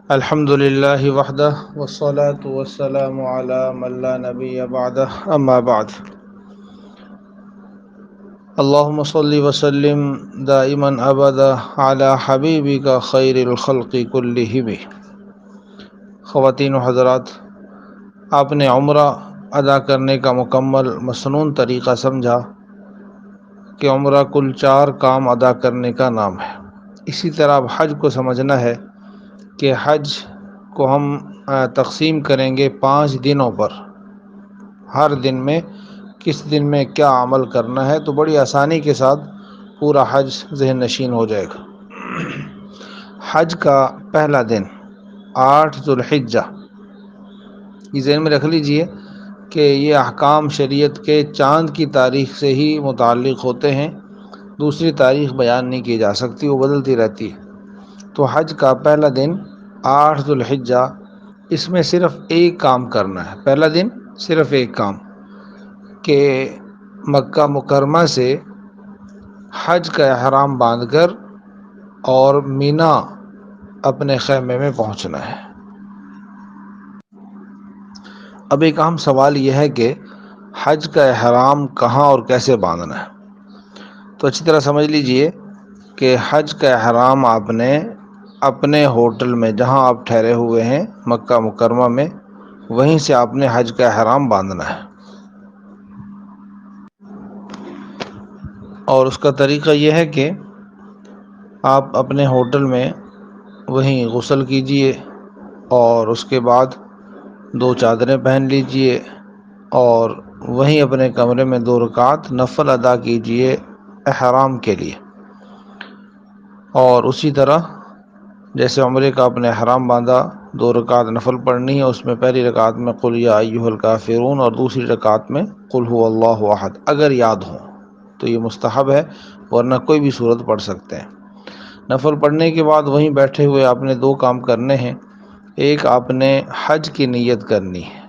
الحمد لله وحده والصلاة والسلام على من لا نبي بعده أما بعد اللهم صل وسلم دائما أبدا على حبيبك خير الخلق كلهم. خواتین و حضرات، آپ نے عمرہ ادا کرنے کا مکمل مسنون طریقہ سمجھا کہ عمرہ کل 4 کام ادا کرنے کا نام ہے. اسی طرح اب حج کو سمجھنا ہے کہ حج کو ہم تقسیم کریں گے 5 دنوں پر. ہر دن میں کس دن میں کیا عمل کرنا ہے، تو بڑی آسانی کے ساتھ پورا حج ذہن نشین ہو جائے گا. حج کا پہلا دن 8 ذو الحجہ، یہ ذہن میں رکھ لیجئے کہ یہ احکام شریعت کے چاند کی تاریخ سے ہی متعلق ہوتے ہیں، دوسری تاریخ بیان نہیں کی جا سکتی، وہ بدلتی رہتی ہے. تو حج کا پہلا دن 8 ذو الحجہ، اس میں صرف ایک کام کرنا ہے. پہلا دن صرف ایک کام کہ مکہ مکرمہ سے حج کا احرام باندھ کر اور مینا اپنے خیمے میں پہنچنا ہے. اب ایک اہم سوال یہ ہے کہ حج کا احرام کہاں اور کیسے باندھنا ہے. تو اچھی طرح سمجھ لیجئے کہ حج کا احرام آپ نے اپنے ہوٹل میں جہاں آپ ٹھہرے ہوئے ہیں مکہ مکرمہ میں، وہیں سے آپ نے حج کا احرام باندھنا ہے. اور اس کا طریقہ یہ ہے کہ آپ اپنے ہوٹل میں وہیں غسل کیجئے اور اس کے بعد 2 چادریں پہن لیجئے اور وہیں اپنے کمرے میں 2 رکعت نفل ادا کیجئے احرام کے لیے. اور اسی طرح جیسے عمرے کا اپنے احرام باندھا، 2 رکعت نفل پڑھنی ہے. اس میں پہلی رکعت میں قل یا ایھا الکافرون اور دوسری رکعت میں قل ھو اللہ احد، اگر یاد ہو تو یہ مستحب ہے، ورنہ کوئی بھی صورت پڑھ سکتے ہیں. نفل پڑھنے کے بعد وہیں بیٹھے ہوئے آپ نے 2 کام کرنے ہیں. ایک، آپ نے حج کی نیت کرنی ہے.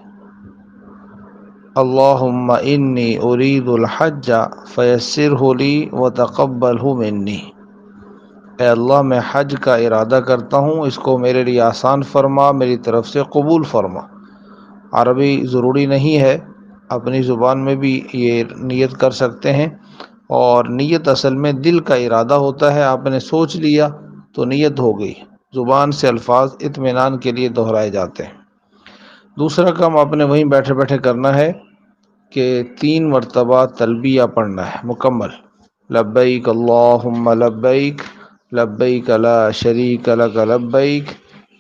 اللہم انی ارید الحج فیسرہ لی وتقبلہ منی. اے اللہ، میں حج کا ارادہ کرتا ہوں، اس کو میرے لیے آسان فرما، میری طرف سے قبول فرما. عربی ضروری نہیں ہے، اپنی زبان میں بھی یہ نیت کر سکتے ہیں. اور نیت اصل میں دل کا ارادہ ہوتا ہے. آپ نے سوچ لیا تو نیت ہو گئی. زبان سے الفاظ اطمینان کے لیے دہرائے جاتے ہیں. دوسرا کام آپ نے وہیں بیٹھے بیٹھے کرنا ہے کہ 3 مرتبہ تلبیہ پڑھنا ہے مکمل. لبیک اللہم لبیک، لبیک لا شریک لک لبیک،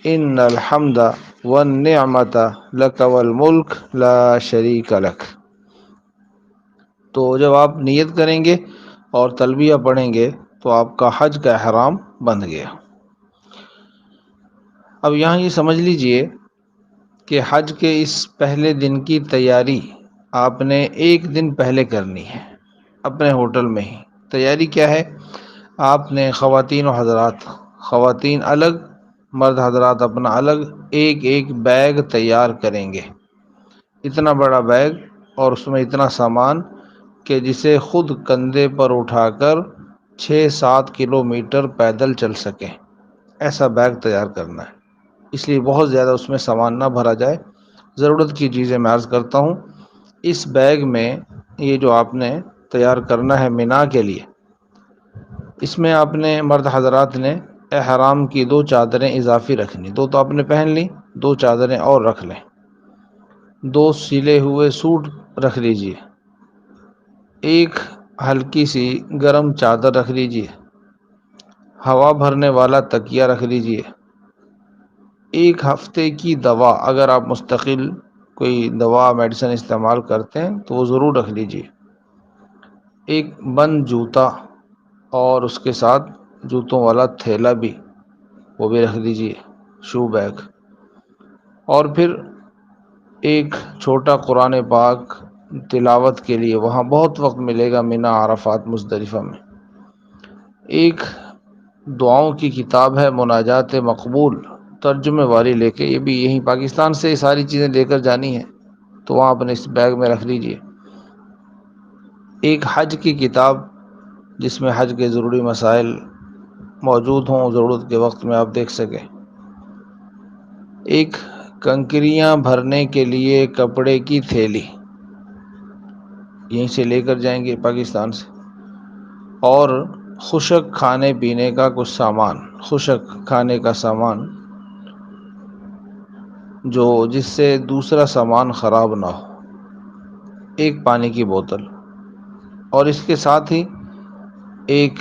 ان الحمد والنعمت لک والملک لا شریک لک. تو جب آپ نیت کریں گے اور تلبیہ پڑھیں گے تو آپ کا حج کا احرام بندھ گیا. اب یہاں یہ سمجھ لیجئے کہ حج کے اس پہلے دن کی تیاری آپ نے 1 دن پہلے کرنی ہے اپنے ہوٹل میں ہی. تیاری کیا ہے؟ آپ نے خواتین و حضرات، خواتین الگ، مرد حضرات اپنا الگ، ایک بیگ تیار کریں گے. اتنا بڑا بیگ اور اس میں اتنا سامان کہ جسے خود کندھے پر اٹھا کر 6-7 کلومیٹر پیدل چل سکیں، ایسا بیگ تیار کرنا ہے. اس لیے بہت زیادہ اس میں سامان نہ بھرا جائے. ضرورت کی چیزیں میں عرض کرتا ہوں. اس بیگ میں یہ جو آپ نے تیار کرنا ہے مینا کے لیے، اس میں آپ نے مرد حضرات نے احرام کی 2 چادریں اضافی رکھنی. 2 تو آپ نے پہن لی، 2 چادریں اور رکھ لیں. 2 سلے ہوئے سوٹ رکھ لیجئے. ایک ہلکی سی گرم چادر رکھ لیجئے. ہوا بھرنے والا تکیہ رکھ لیجئے. 1 ہفتے کی دوا، اگر آپ مستقل کوئی دوا میڈیسن استعمال کرتے ہیں تو وہ ضرور رکھ لیجئے. 1 بند جوتا اور اس کے ساتھ جوتوں والا تھیلا بھی، وہ بھی رکھ دیجئے، شو بیگ. اور پھر 1 چھوٹا قرآن پاک تلاوت کے لیے، وہاں بہت وقت ملے گا مینا، عرفات، مزدلفہ میں. 1 دعاؤں کی کتاب ہے مناجات مقبول، ترجمے والی لے کے، یہ بھی یہیں پاکستان سے یہ ساری چیزیں لے کر جانی ہیں تو وہاں اپنے اس بیگ میں رکھ لیجئے. 1 حج کی کتاب جس میں حج کے ضروری مسائل موجود ہوں، ضرورت کے وقت میں آپ دیکھ سکیں. ایک کنکریاں بھرنے کے لیے کپڑے کی تھیلی یہیں سے لے کر جائیں گے پاکستان سے، اور خشک کھانے پینے کا کچھ سامان، خشک کھانے کا سامان جس سے دوسرا سامان خراب نہ ہو، ایک پانی کی بوتل، اور اس کے ساتھ ہی ایک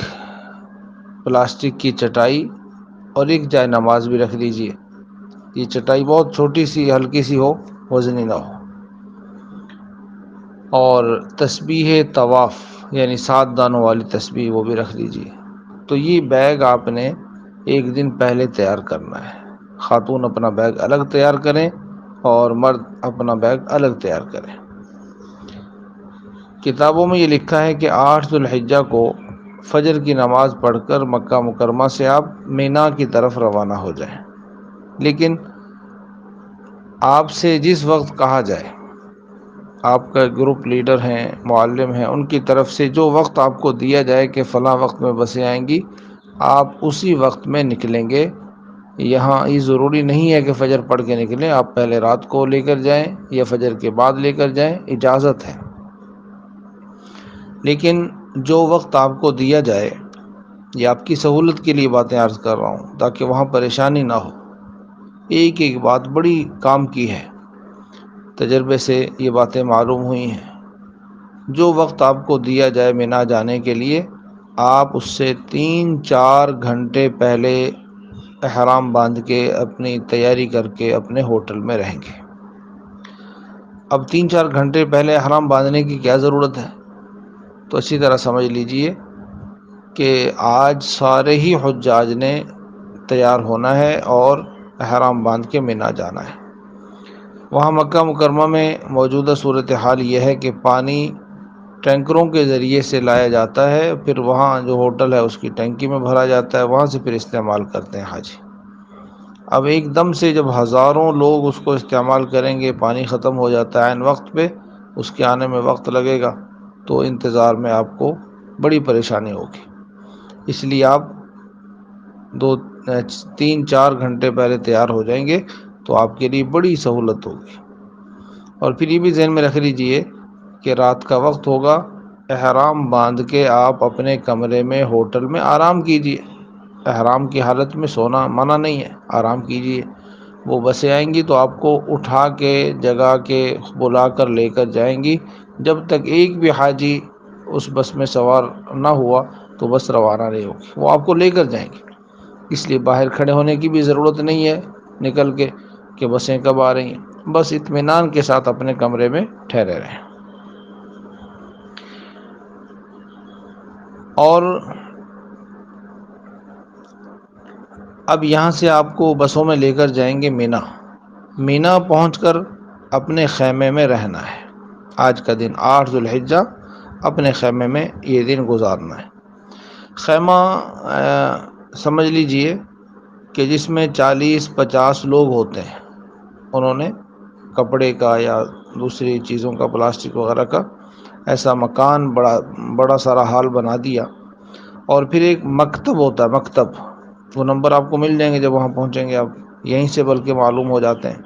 پلاسٹک کی چٹائی اور ایک جائے نماز بھی رکھ دیجیے۔ یہ چٹائی بہت چھوٹی سی ہلکی سی ہو، وزنی نہ ہو، اور تسبیح طواف یعنی 7 دانوں والی تسبیح وہ بھی رکھ دیجیے۔ تو یہ بیگ آپ نے ایک دن پہلے تیار کرنا ہے۔ خاتون اپنا بیگ الگ تیار کریں اور مرد اپنا بیگ الگ تیار کریں۔ کتابوں میں یہ لکھا ہے کہ 8 ذو الحجہ کو فجر کی نماز پڑھ کر مکہ مکرمہ سے آپ مینا کی طرف روانہ ہو جائیں، لیکن آپ سے جس وقت کہا جائے، آپ کا گروپ لیڈر ہیں، معلم ہیں، ان کی طرف سے جو وقت آپ کو دیا جائے کہ فلاں وقت میں بسیں آئیں گی، آپ اسی وقت میں نکلیں گے۔ یہاں یہ ضروری نہیں ہے کہ فجر پڑھ کے نکلیں، آپ پہلے رات کو لے کر جائیں یا فجر کے بعد لے کر جائیں، اجازت ہے۔ لیکن جو وقت آپ کو دیا جائے، یہ آپ کی سہولت کے لیے باتیں عرض کر رہا ہوں تاکہ وہاں پریشانی نہ ہو۔ ایک ایک بات بڑی کام کی ہے، تجربے سے یہ باتیں معلوم ہوئی ہیں۔ جو وقت آپ کو دیا جائے مینا جانے کے لیے، آپ اس سے 3-4 گھنٹے پہلے احرام باندھ کے اپنی تیاری کر کے اپنے ہوٹل میں رہیں گے۔ اب 3-4 گھنٹے پہلے احرام باندھنے کی کیا ضرورت ہے؟ تو اچھی طرح سمجھ لیجئے کہ آج سارے ہی حجاج نے تیار ہونا ہے اور احرام باندھ کے مینا جانا ہے۔ وہاں مکہ مکرمہ میں موجودہ صورتحال یہ ہے کہ پانی ٹینکروں کے ذریعے سے لایا جاتا ہے، پھر وہاں جو ہوٹل ہے اس کی ٹینکی میں بھرا جاتا ہے، وہاں سے پھر استعمال کرتے ہیں حاجی۔ اب ایک دم سے جب ہزاروں لوگ اس کو استعمال کریں گے، پانی ختم ہو جاتا ہے عین وقت پہ، اس کے آنے میں وقت لگے گا، تو انتظار میں آپ کو بڑی پریشانی ہوگی۔ اس لیے آپ 3-4 گھنٹے پہلے تیار ہو جائیں گے تو آپ کے لیے بڑی سہولت ہوگی۔ اور پھر یہ بھی ذہن میں رکھ لیجئے کہ رات کا وقت ہوگا، احرام باندھ کے آپ اپنے کمرے میں ہوٹل میں آرام کیجئے۔ احرام کی حالت میں سونا منع نہیں ہے، آرام کیجئے۔ وہ بسیں آئیں گی تو آپ کو اٹھا کے جگا کے بلا کر لے کر جائیں گی۔ جب تک ایک بھی حاجی اس بس میں سوار نہ ہوا تو بس روانہ نہیں ہوگی، وہ آپ کو لے کر جائیں گے۔ اس لیے باہر کھڑے ہونے کی بھی ضرورت نہیں ہے نکل کے کہ بسیں کب آ رہی ہیں، بس اطمینان کے ساتھ اپنے کمرے میں ٹھہرے رہیں۔ اور اب یہاں سے آپ کو بسوں میں لے کر جائیں گے مینا۔ مینا پہنچ کر اپنے خیمے میں رہنا ہے۔ آج کا دن 8 ذو الحجہ اپنے خیمے میں یہ دن گزارنا ہے۔ خیمہ سمجھ لیجئے کہ جس میں 40-50 لوگ ہوتے ہیں، انہوں نے کپڑے کا یا دوسری چیزوں کا، پلاسٹک وغیرہ کا ایسا مکان بڑا سارا ہال بنا دیا۔ اور پھر ایک مکتب ہوتا ہے، مکتب، وہ نمبر آپ کو مل جائیں گے جب وہاں پہنچیں گے، آپ یہیں سے بلکہ معلوم ہو جاتے ہیں۔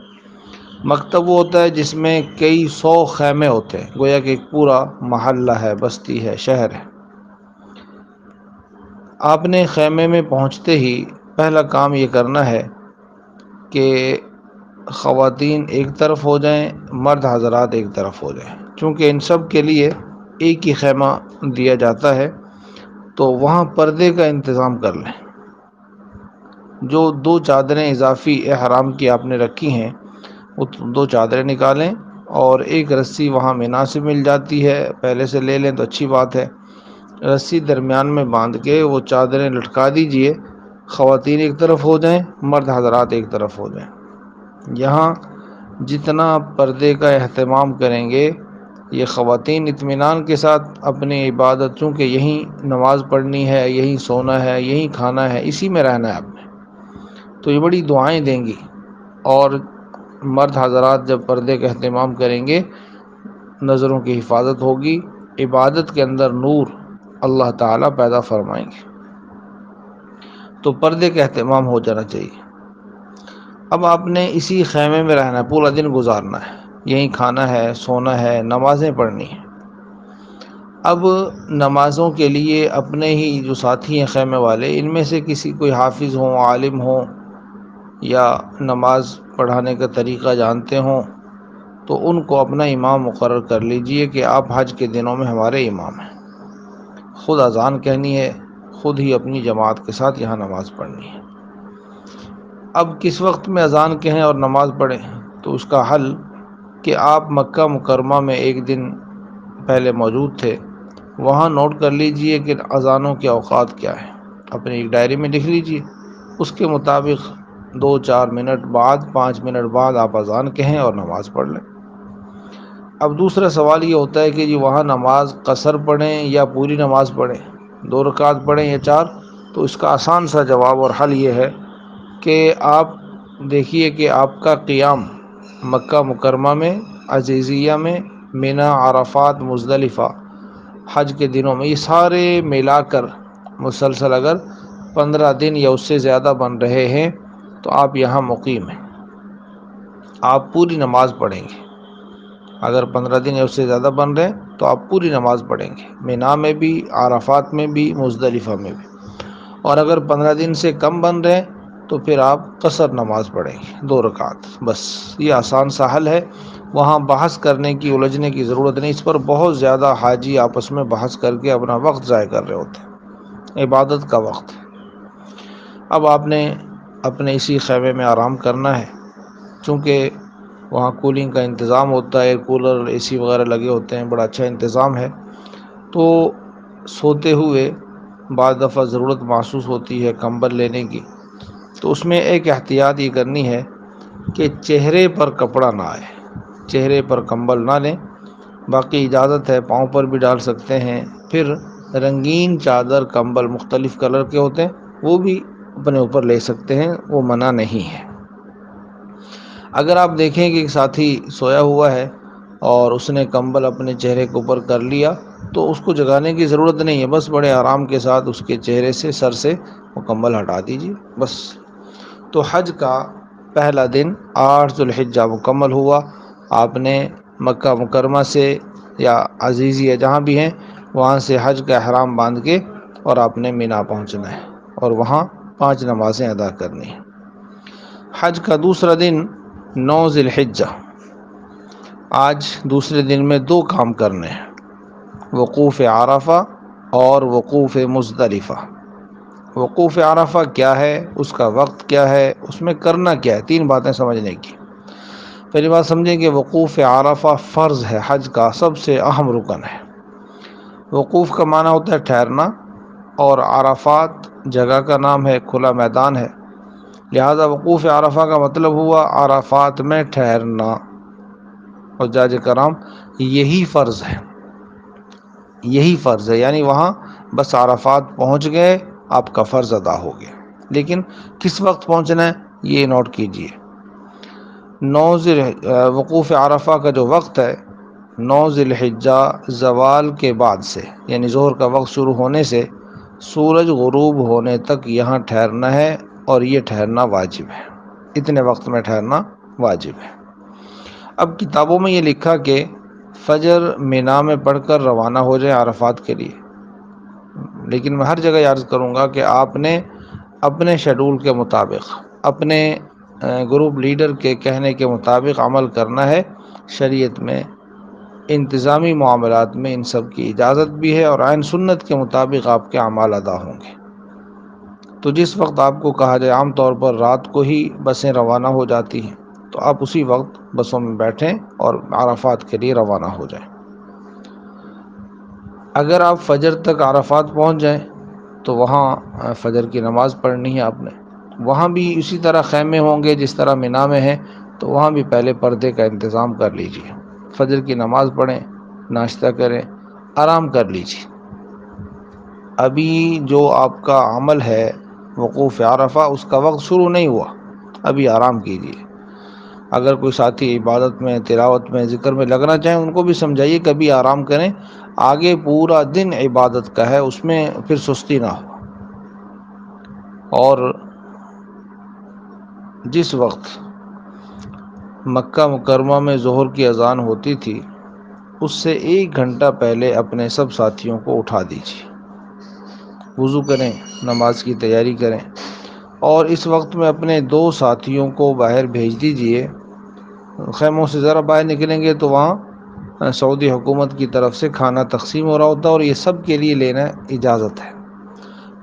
مکتب وہ ہوتا ہے جس میں کئی 100 خیمے ہوتے ہیں، گویا کہ ایک پورا محلہ ہے، بستی ہے، شہر ہے۔ آپ نے خیمے میں پہنچتے ہی پہلا کام یہ کرنا ہے کہ خواتین ایک طرف ہو جائیں، مرد حضرات ایک طرف ہو جائیں، چونکہ ان سب کے لیے ایک ہی خیمہ دیا جاتا ہے، تو وہاں پردے کا انتظام کر لیں۔ جو 2 چادریں اضافی احرام کی آپ نے رکھی ہیں، وہ 2 چادریں نکالیں، اور ایک رسی وہاں مینا سے مل جاتی ہے، پہلے سے لے لیں تو اچھی بات ہے۔ رسی درمیان میں باندھ کے وہ چادریں لٹکا دیجئے، خواتین ایک طرف ہو جائیں، مرد حضرات ایک طرف ہو جائیں۔ یہاں جتنا پردے کا اہتمام کریں گے، یہ خواتین اطمینان کے ساتھ اپنی عبادت، چونکہ یہیں نماز پڑھنی ہے، یہیں سونا ہے، یہیں کھانا ہے، اسی میں رہنا ہے آپ نے، تو یہ بڑی دعائیں دیں گی۔ اور مرد حضرات جب پردے کا اہتمام کریں گے، نظروں کی حفاظت ہوگی، عبادت کے اندر نور اللہ تعالیٰ پیدا فرمائیں گے، تو پردے کا اہتمام ہو جانا چاہیے۔ اب آپ نے اسی خیمے میں رہنا ہے، پورا دن گزارنا ہے، یہیں کھانا ہے، سونا ہے، نمازیں پڑھنی ہیں۔ اب نمازوں کے لیے اپنے ہی جو ساتھی ہیں خیمے والے، ان میں سے کسی کوئی حافظ ہوں، عالم ہوں، یا نماز پڑھانے کا طریقہ جانتے ہوں، تو ان کو اپنا امام مقرر کر لیجئے کہ آپ حج کے دنوں میں ہمارے امام ہیں، خود اذان کہنی ہے، خود ہی اپنی جماعت کے ساتھ یہاں نماز پڑھنی ہے۔ اب کس وقت میں اذان کہیں اور نماز پڑھیں؟ تو اس کا حل کہ آپ مکہ مکرمہ میں ایک دن پہلے موجود تھے، وہاں نوٹ کر لیجئے کہ اذانوں کے اوقات کیا ہیں، اپنی ایک ڈائری میں لکھ لیجئے، اس کے مطابق 2-4 منٹ بعد، 5 منٹ بعد آپ اذان کہیں اور نماز پڑھ لیں۔ اب دوسرا سوال یہ ہوتا ہے کہ جی وہاں نماز قصر پڑھیں یا پوری نماز پڑھیں، 2 رکعت پڑھیں یا 4؟ تو اس کا آسان سا جواب اور حل یہ ہے کہ آپ دیکھیے کہ آپ کا قیام مکہ مکرمہ میں، عزیزیہ میں، منی، عرفات، مزدلفہ، حج کے دنوں میں، یہ سارے ملا کر مسلسل اگر 15 دن یا اس سے زیادہ بن رہے ہیں تو آپ یہاں مقیم ہیں، آپ پوری نماز پڑھیں گے۔ اگر 15 دن یا اس سے زیادہ بن رہے ہیں تو آپ پوری نماز پڑھیں گے، منی میں بھی، عرفات میں بھی، مزدلفہ میں بھی۔ اور اگر 15 دن سے کم بن رہے ہیں تو پھر آپ قصر نماز پڑھیں گے، 2 رکعت بس۔ یہ آسان سا حل ہے، وہاں بحث کرنے کی، الجھنے کی ضرورت نہیں۔ اس پر بہت زیادہ حاجی آپس میں بحث کر کے اپنا وقت ضائع کر رہے ہوتے ہیں، عبادت کا وقت ہے۔ اب آپ نے اپنے اسی خیمے میں آرام کرنا ہے، چونکہ وہاں کولنگ کا انتظام ہوتا ہے، ایئر کولر، اے سی وغیرہ لگے ہوتے ہیں، بڑا اچھا انتظام ہے۔ تو سوتے ہوئے بعض دفعہ ضرورت محسوس ہوتی ہے کمبل لینے کی، تو اس میں ایک احتیاط یہ کرنی ہے کہ چہرے پر کپڑا نہ آئے، چہرے پر کمبل نہ لیں۔ باقی اجازت ہے پاؤں پر بھی ڈال سکتے ہیں، پھر رنگین چادر، کمبل مختلف کلر کے ہوتے ہیں، وہ بھی اپنے اوپر لے سکتے ہیں، وہ منع نہیں ہے۔ اگر آپ دیکھیں کہ ایک ساتھی سویا ہوا ہے اور اس نے کمبل اپنے چہرے کے اوپر کر لیا تو اس کو جگانے کی ضرورت نہیں ہے، بس بڑے آرام کے ساتھ اس کے چہرے سے، سر سے وہ کمبل ہٹا دیجیے بس۔ تو حج کا پہلا دن 8 ذو الحجہ مکمل ہوا، آپ نے مکہ مکرمہ سے یا عزیزیہ جہاں بھی ہیں وہاں سے حج کا احرام باندھ کے اور آپ نے منی پہنچنا ہے اور وہاں 5 نمازیں ادا کرنی ہیں۔ حج کا دوسرا دن 9 ذی الحجہ، آج دوسرے دن میں 2 کام کرنے ہیں، وقوف عرفہ اور وقوف مزدلفہ۔ وقوف عرفہ کیا ہے، اس کا وقت کیا ہے، اس میں کرنا کیا ہے، 3 باتیں سمجھنے کی۔ پہلی بات سمجھیں کہ وقوف عرفہ فرض ہے، حج کا سب سے اہم رکن ہے۔ وقوف کا معنی ہوتا ہے ٹھہرنا، اور عرفات جگہ کا نام ہے، کھلا میدان ہے، لہذا وقوف عرفہ کا مطلب ہوا عرفات میں ٹھہرنا۔ اور حجاج کرام یہی فرض ہے، یہی فرض ہے، یعنی وہاں بس عرفات پہنچ گئے، آپ کا فرض ادا ہو گیا۔ لیکن کس وقت پہنچنا ہے یہ نوٹ کیجئے، وقوف عرفہ کا جو وقت ہے 9 ذی الحجہ زوال کے بعد سے، یعنی ظہر کا وقت شروع ہونے سے سورج غروب ہونے تک یہاں ٹھہرنا ہے، اور یہ ٹھہرنا واجب ہے، اتنے وقت میں ٹھہرنا واجب ہے۔ اب کتابوں میں یہ لکھا کہ فجر منی میں پڑھ کر روانہ ہو جائیں عرفات کے لیے، لیکن میں ہر جگہ عرض کروں گا کہ آپ نے اپنے شیڈول کے مطابق، اپنے گروپ لیڈر کے کہنے کے مطابق عمل کرنا ہے۔ شریعت میں انتظامی معاملات میں ان سب کی اجازت بھی ہے، اور عین سنت کے مطابق آپ کے اعمال ادا ہوں گے۔ تو جس وقت آپ کو کہا جائے، عام طور پر رات کو ہی بسیں روانہ ہو جاتی ہیں، تو آپ اسی وقت بسوں میں بیٹھیں اور عرفات کے لیے روانہ ہو جائیں۔ اگر آپ فجر تک عرفات پہنچ جائیں تو وہاں فجر کی نماز پڑھنی ہے آپ نے، وہاں بھی اسی طرح خیمے ہوں گے جس طرح منی میں ہیں، تو وہاں بھی پہلے پردے کا انتظام کر لیجیے، فجر کی نماز پڑھیں، ناشتہ کریں، آرام کر لیجیے۔ ابھی جو آپ کا عمل ہے وقوف عرفہ، اس کا وقت شروع نہیں ہوا، ابھی آرام کیجیے۔ اگر کوئی ساتھی عبادت میں، تلاوت میں، ذکر میں لگنا چاہیں، ان کو بھی سمجھائیے کہ ابھی آرام کریں، آگے پورا دن عبادت کا ہے، اس میں پھر سستی نہ ہو۔ اور جس وقت مکہ مکرمہ میں ظہر کی اذان ہوتی تھی اس سے 1 گھنٹہ پہلے اپنے سب ساتھیوں کو اٹھا دیجیے، وضو کریں، نماز کی تیاری کریں، اور اس وقت میں اپنے 2 ساتھیوں کو باہر بھیج دیجیے۔ خیموں سے ذرا باہر نکلیں گے تو وہاں سعودی حکومت کی طرف سے کھانا تقسیم ہو رہا ہوتا ہے، اور یہ سب کے لیے لینا اجازت ہے۔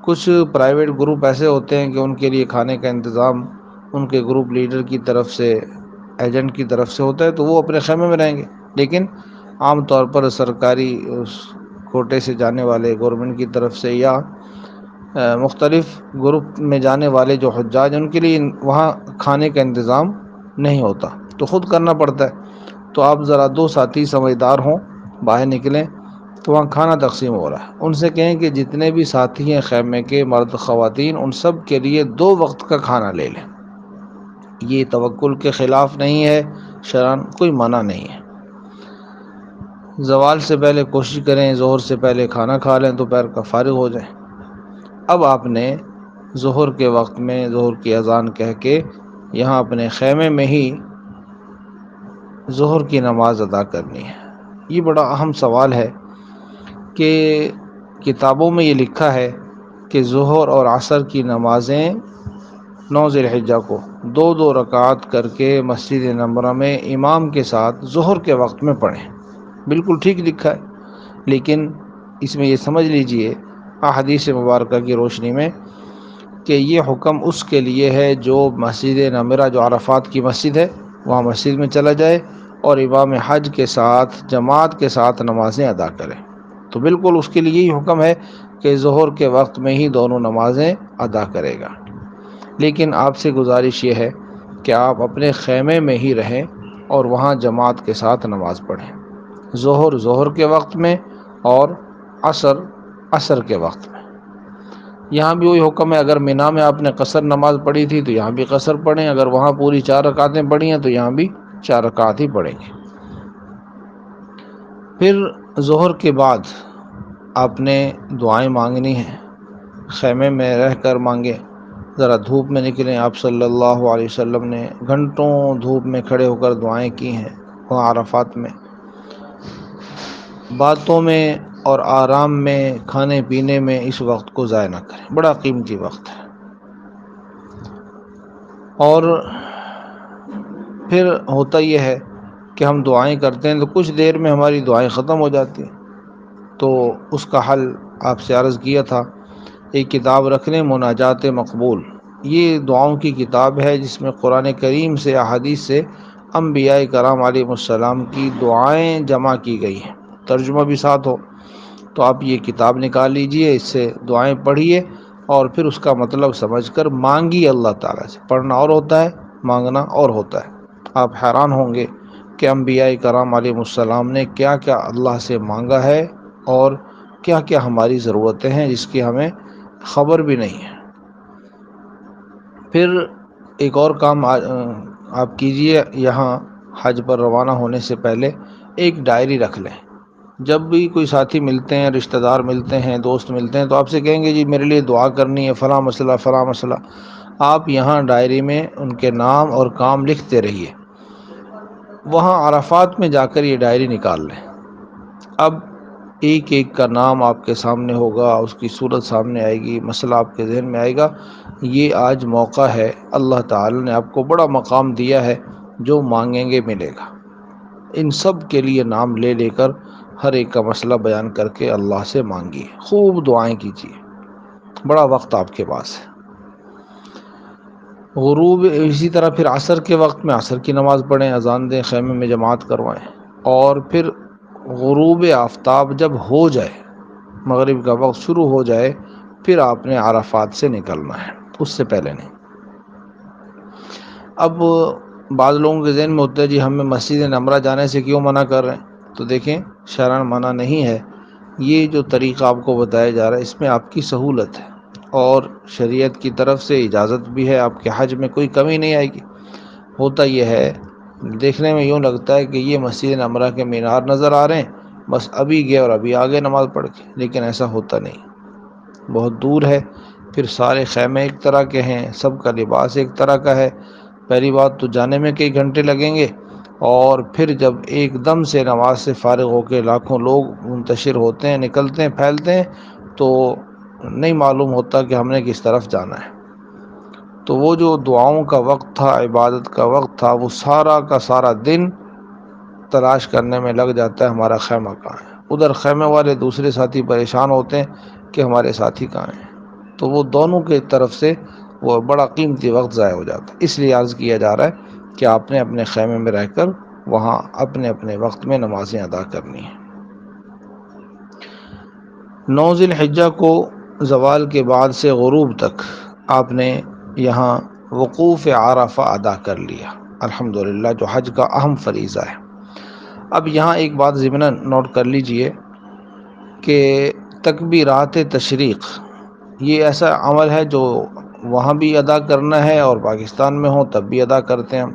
کچھ پرائیویٹ گروپ ایسے ہوتے ہیں کہ ان کے لیے کھانے کا انتظام ان کے گروپ لیڈر کی طرف سے، ایجنٹ کی طرف سے ہوتا ہے، تو وہ اپنے خیمے میں رہیں گے، لیکن عام طور پر سرکاری کوٹے سے جانے والے، گورنمنٹ کی طرف سے یا مختلف گروپ میں جانے والے جو حجاج ہیں ان کے لیے وہاں کھانے کا انتظام نہیں ہوتا، تو خود کرنا پڑتا ہے۔ تو آپ ذرا 2 ساتھی سمجھدار ہوں، باہر نکلیں تو وہاں کھانا تقسیم ہو رہا ہے، ان سے کہیں کہ جتنے بھی ساتھی ہیں خیمے کے، مرد خواتین، ان سب کے لیے 2 وقت کا کھانا لے لیں۔ یہ توکل کے خلاف نہیں ہے، شرعاً کوئی منع نہیں ہے۔ زوال سے پہلے کوشش کریں ظہر سے پہلے کھانا کھا لیں، دوپہر کا فارغ ہو جائیں۔ اب آپ نے ظہر کے وقت میں ظہر کی اذان کہہ کے یہاں اپنے خیمے میں ہی ظہر کی نماز ادا کرنی ہے۔ یہ بڑا اہم سوال ہے کہ کتابوں میں یہ لکھا ہے کہ ظہر اور عصر کی نمازیں 9 ذی الحجہ کو 2 2 رکعات کر کے مسجد نبوی میں امام کے ساتھ ظہر کے وقت میں پڑھیں۔ بالکل ٹھیک لکھا ہے، لیکن اس میں یہ سمجھ لیجئے احادیث مبارکہ کی روشنی میں کہ یہ حکم اس کے لیے ہے جو مسجد نمرہ، جو عرفات کی مسجد ہے، وہاں مسجد میں چلا جائے اور امام حج کے ساتھ جماعت کے ساتھ نمازیں ادا کرے، تو بالکل اس کے لیے یہی حکم ہے کہ ظہر کے وقت میں ہی دونوں نمازیں ادا کرے گا۔ لیکن آپ سے گزارش یہ ہے کہ آپ اپنے خیمے میں ہی رہیں اور وہاں جماعت کے ساتھ نماز پڑھیں، ظہر کے وقت میں اور عصر کے وقت میں۔ یہاں بھی وہی حکم ہے، اگر مینا میں آپ نے قصر نماز پڑھی تھی تو یہاں بھی قصر پڑھیں، اگر وہاں پوری 4 رکعتیں پڑھی ہیں تو یہاں بھی 4 رکعت ہی پڑھیں گے۔ پھر ظہر کے بعد آپ نے دعائیں مانگنی ہیں، خیمے میں رہ کر مانگیں، ذرا دھوپ میں نکلیں۔ آپ صلی اللہ علیہ وسلم نے گھنٹوں دھوپ میں کھڑے ہو کر دعائیں کی ہیں وہاں عرفات میں۔ باتوں میں اور آرام میں، کھانے پینے میں اس وقت کو ضائع نہ کریں، بڑا قیمتی وقت ہے۔ اور پھر ہوتا یہ ہے کہ ہم دعائیں کرتے ہیں تو کچھ دیر میں ہماری دعائیں ختم ہو جاتی ہیں، تو اس کا حل آپ سے عرض کیا تھا، ایک کتاب رکھ لیں، مناجات مقبول۔ یہ دعاؤں کی کتاب ہے جس میں قرآن کریم سے، احادیث سے انبیاء کرام علیہ السلام کی دعائیں جمع کی گئی ہیں، ترجمہ بھی ساتھ ہو۔ تو آپ یہ کتاب نکال لیجئے، اس سے دعائیں پڑھیے اور پھر اس کا مطلب سمجھ کر مانگیے اللہ تعالیٰ سے۔ پڑھنا اور ہوتا ہے، مانگنا اور ہوتا ہے۔ آپ حیران ہوں گے کہ انبیاء کرام علیہ السلام نے کیا کیا اللہ سے مانگا ہے اور کیا کیا ہماری ضرورتیں ہیں جس کی ہمیں خبر بھی نہیں ہے۔ پھر ایک اور کام آپ کیجئے، یہاں حج پر روانہ ہونے سے پہلے ایک ڈائری رکھ لیں۔ جب بھی کوئی ساتھی ملتے ہیں، رشتہ دار ملتے ہیں، دوست ملتے ہیں، تو آپ سے کہیں گے جی میرے لیے دعا کرنی ہے، فلاں مسئلہ فلاں مسئلہ، آپ یہاں ڈائری میں ان کے نام اور کام لکھتے رہیے۔ وہاں عرفات میں جا کر یہ ڈائری نکال لیں۔ اب ایک ایک کا نام آپ کے سامنے ہوگا، اس کی صورت سامنے آئے گی، مسئلہ آپ کے ذہن میں آئے گا۔ یہ آج موقع ہے، اللہ تعالی نے آپ کو بڑا مقام دیا ہے، جو مانگیں گے ملے گا۔ ان سب کے لیے نام لے لے کر ہر ایک کا مسئلہ بیان کر کے اللہ سے مانگیے، خوب دعائیں کیجیے، بڑا وقت آپ کے پاس ہے۔ غروب، اسی طرح پھر عصر کے وقت میں عصر کی نماز پڑھیں، اذان دیں، خیمے میں جماعت کروائیں، اور پھر غروب آفتاب جب ہو جائے، مغرب کا وقت شروع ہو جائے، پھر آپ نے عرفات سے نکلنا ہے، اس سے پہلے نہیں۔ اب بعض لوگوں کے ذہن میں ہوتا ہے جی ہمیں مسجد نمرہ جانے سے کیوں منع کر رہے ہیں؟ تو دیکھیں، شرعاً منع نہیں ہے، یہ جو طریقہ آپ کو بتایا جا رہا ہے اس میں آپ کی سہولت ہے اور شریعت کی طرف سے اجازت بھی ہے، آپ کے حج میں کوئی کمی نہیں آئے گی۔ ہوتا یہ ہے، دیکھنے میں یوں لگتا ہے کہ یہ مسجد نمرہ کے مینار نظر آ رہے ہیں، بس ابھی گئے اور ابھی آگے نماز پڑھ کے، لیکن ایسا ہوتا نہیں، بہت دور ہے۔ پھر سارے خیمے ایک طرح کے ہیں، سب کا لباس ایک طرح کا ہے، پہلی بات تو جانے میں کئی گھنٹے لگیں گے، اور پھر جب ایک دم سے نماز سے فارغ ہو کے لاکھوں لوگ منتشر ہوتے ہیں، نکلتے ہیں، پھیلتے ہیں، تو نہیں معلوم ہوتا کہ ہم نے کس طرف جانا ہے۔ تو وہ جو دعاؤں کا وقت تھا، عبادت کا وقت تھا، وہ سارا کا سارا دن تلاش کرنے میں لگ جاتا ہے ہمارا خیمہ کہاں ہے۔ ادھر خیمے والے دوسرے ساتھی پریشان ہوتے ہیں کہ ہمارے ساتھی کہاں ہیں، تو وہ دونوں کی طرف سے وہ بڑا قیمتی وقت ضائع ہو جاتا ہے۔ اس لیے عرض کیا جا رہا ہے کہ آپ نے اپنے خیمے میں رہ کر وہاں اپنے اپنے وقت میں نمازیں ادا کرنی ہیں۔ 9 ذی الحجہ کو زوال کے بعد سے غروب تک آپ نے یہاں وقوف عرفہ ادا کر لیا، الحمدللہ، جو حج کا اہم فریضہ ہے۔ اب یہاں ایک بات ضمناً نوٹ کر لیجئے کہ تکبیرات تشریق یہ ایسا عمل ہے جو وہاں بھی ادا کرنا ہے اور پاکستان میں ہوں تب بھی ادا کرتے ہیں ہم۔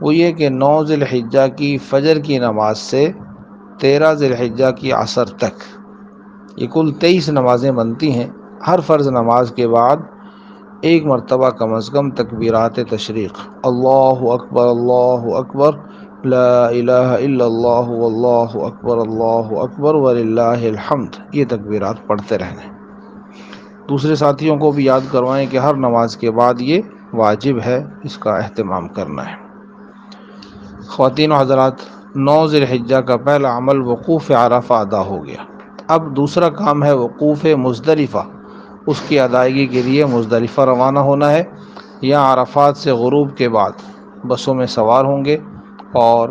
وہ یہ کہ 9 ذی الحجہ کی فجر کی نماز سے 13 ذی الحجہ کی عصر تک یہ کل 23 نمازیں بنتی ہیں۔ ہر فرض نماز کے بعد ایک مرتبہ کم از کم تکبیرات تشریق، اللہ اکبر، اللہ اکبر، لا الہ الا اللہ، واللہ اکبر، اللہ اکبر وللہ الحمد، یہ تکبیرات پڑھتے رہنے۔ دوسرے ساتھیوں کو بھی یاد کروائیں کہ ہر نماز کے بعد یہ واجب ہے، اس کا اہتمام کرنا ہے۔ خواتین و حضرات، 9 ذی الحجہ کا پہلا عمل وقوف عرفہ ادا ہو گیا۔ اب دوسرا کام ہے وقوف مزدلفہ۔ اس کی ادائیگی کے لیے مزدلفہ روانہ ہونا ہے۔ یہاں عرفات سے غروب کے بعد بسوں میں سوار ہوں گے، اور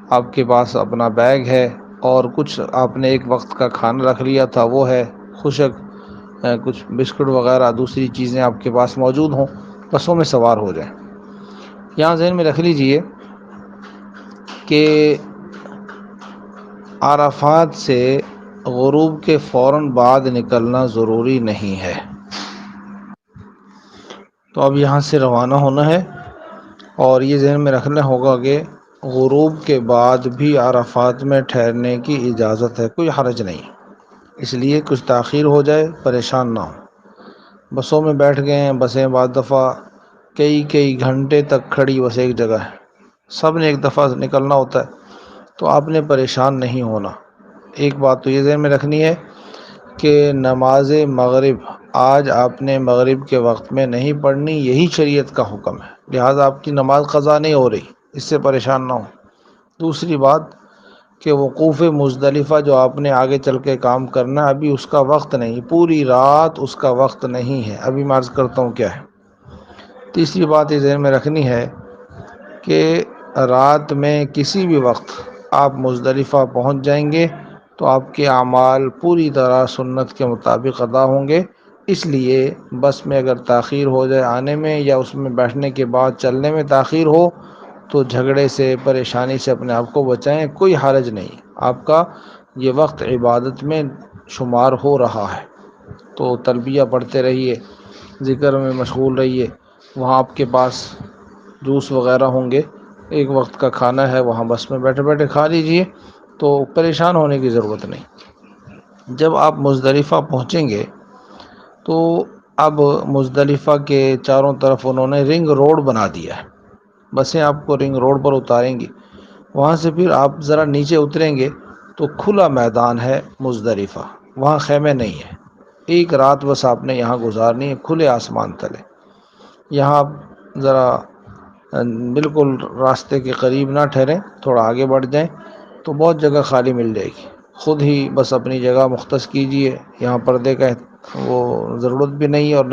آپ کے پاس اپنا بیگ ہے اور کچھ آپ نے ایک وقت کا کھانا رکھ لیا تھا، وہ ہے خشک، کچھ بسکٹ وغیرہ دوسری چیزیں آپ کے پاس موجود ہوں، بسوں میں سوار ہو جائیں۔ یہاں ذہن میں رکھ لیجئے کہ عرفات سے غروب کے فوراً بعد نکلنا ضروری نہیں ہے۔ تو اب یہاں سے روانہ ہونا ہے، اور یہ ذہن میں رکھنا ہوگا کہ غروب کے بعد بھی عرفات میں ٹھہرنے کی اجازت ہے، کوئی حرج نہیں۔ اس لیے کچھ تاخیر ہو جائے پریشان نہ ہو۔ بسوں میں بیٹھ گئے ہیں، بسیں بعض دفعہ کئی گھنٹے تک کھڑی بس ایک جگہ ہے، سب نے ایک دفعہ نکلنا ہوتا ہے، تو آپ نے پریشان نہیں ہونا۔ ایک بات تو یہ ذہن میں رکھنی ہے کہ نماز مغرب آج آپ نے مغرب کے وقت میں نہیں پڑھنی، یہی شریعت کا حکم ہے، لہٰذا آپ کی نماز قضا نہیں ہو رہی، اس سے پریشان نہ ہو۔ دوسری بات کہ وقوف مزدلفہ جو آپ نے آگے چل کے کام کرنا، ابھی اس کا وقت نہیں، پوری رات اس کا وقت نہیں ہے، ابھی میں عرض کرتا ہوں کیا ہے۔ تیسری بات یہ ذہن میں رکھنی ہے کہ رات میں کسی بھی وقت آپ مزدلفہ پہنچ جائیں گے تو آپ کے اعمال پوری طرح سنت کے مطابق ادا ہوں گے۔ اس لیے بس میں اگر تاخیر ہو جائے آنے میں، یا اس میں بیٹھنے کے بعد چلنے میں تاخیر ہو، تو جھگڑے سے، پریشانی سے اپنے آپ کو بچائیں، کوئی حرج نہیں، آپ کا یہ وقت عبادت میں شمار ہو رہا ہے۔ تو تلبیہ پڑھتے رہیے، ذکر میں مشغول رہیے، وہاں آپ کے پاس جوس وغیرہ ہوں گے، ایک وقت کا کھانا ہے، وہاں بس میں بیٹھے بیٹھے کھا لیجئے، تو پریشان ہونے کی ضرورت نہیں۔ جب آپ مزدلفہ پہنچیں گے تو اب مزدلفہ کے چاروں طرف انہوں نے رنگ روڈ بنا دیا ہے، بسیں آپ کو رنگ روڈ پر اتاریں گی۔ وہاں سے پھر آپ ذرا نیچے اتریں گے تو کھلا میدان ہے مزدلفہ، وہاں خیمے نہیں ہیں، ایک رات بس آپ نے یہاں گزارنی ہے کھلے آسمان تلے۔ یہاں آپ ذرا بالکل راستے کے قریب نہ ٹھہریں، تھوڑا آگے بڑھ جائیں تو بہت جگہ خالی مل جائے گی، خود ہی بس اپنی جگہ مختص کیجئے۔ یہاں پردے کا وہ ضرورت بھی نہیں ہے، اور